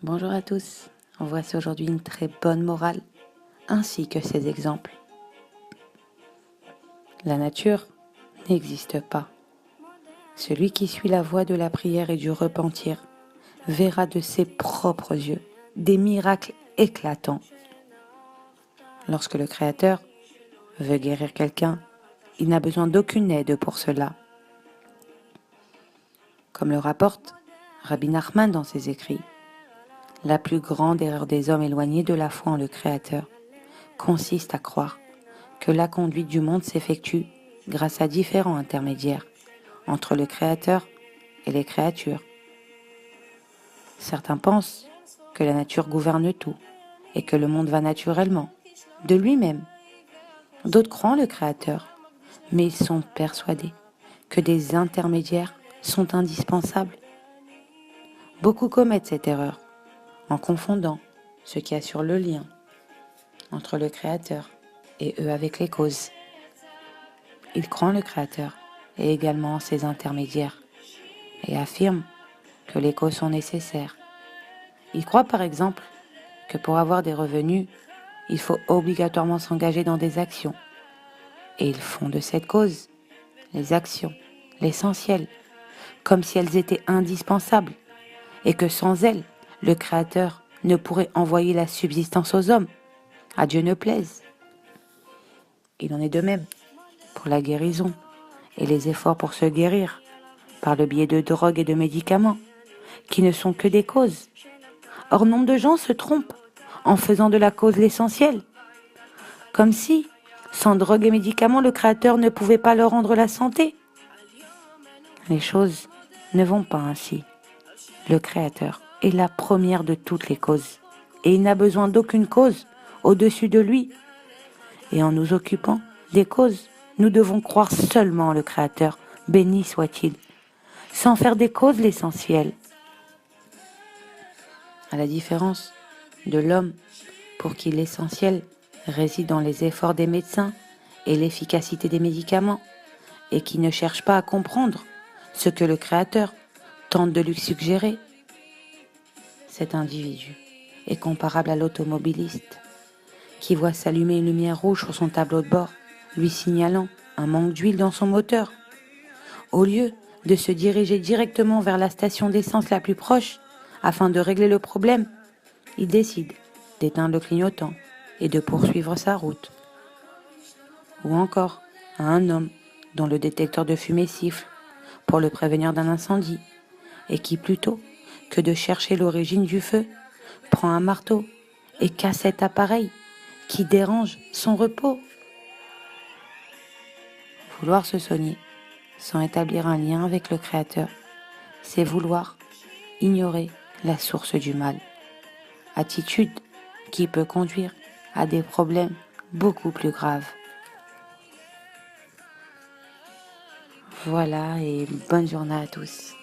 Bonjour à tous, voici aujourd'hui une très bonne morale, ainsi que ses exemples. La nature n'existe pas. Celui qui suit la voie de la prière et du repentir verra de ses propres yeux des miracles éclatants. Lorsque le Créateur veut guérir quelqu'un, il n'a besoin d'aucune aide pour cela. Comme le rapporte Rabbi Nachman dans ses écrits, la plus grande erreur des hommes éloignés de la foi en le Créateur consiste à croire que la conduite du monde s'effectue grâce à différents intermédiaires entre le Créateur et les créatures. Certains pensent que la nature gouverne tout et que le monde va naturellement, de lui-même. D'autres croient en le Créateur, mais ils sont persuadés que des intermédiaires sont indispensables. Beaucoup commettent cette erreur en confondant ce qui assure le lien entre le Créateur et eux avec les causes. Ils croient en le Créateur et également en ses intermédiaires et affirment que les causes sont nécessaires. Ils croient par exemple que pour avoir des revenus, il faut obligatoirement s'engager dans des actions. Et ils font de cette cause les actions, l'essentiel, comme si elles étaient indispensables et que sans elles, le Créateur ne pourrait envoyer la subsistance aux hommes. À Dieu ne plaise. Il en est de même pour la guérison et les efforts pour se guérir par le biais de drogues et de médicaments, qui ne sont que des causes. Or, nombre de gens se trompent en faisant de la cause l'essentiel, comme si, sans drogue et médicaments, le Créateur ne pouvait pas leur rendre la santé. Les choses ne vont pas ainsi. Le Créateur est la première de toutes les causes, et il n'a besoin d'aucune cause au-dessus de lui. Et en nous occupant des causes, nous devons croire seulement en le Créateur, béni soit-il, sans faire des causes l'essentiel. À la différence de l'homme, pour qui l'essentiel réside dans les efforts des médecins et l'efficacité des médicaments, et qui ne cherche pas à comprendre ce que le Créateur tente de lui suggérer. Cet individu est comparable à l'automobiliste qui voit s'allumer une lumière rouge sur son tableau de bord, lui signalant un manque d'huile dans son moteur. Au lieu de se diriger directement vers la station d'essence la plus proche afin de régler le problème, il décide d'éteindre le clignotant et de poursuivre sa route. Ou encore à un homme dont le détecteur de fumée siffle pour le prévenir d'un incendie et qui, plutôt que de chercher l'origine du feu, prend un marteau et casse cet appareil qui dérange son repos. Vouloir se soigner sans établir un lien avec le Créateur, c'est vouloir ignorer la source du mal. Attitude qui peut conduire à des problèmes beaucoup plus graves. Voilà et bonne journée à tous.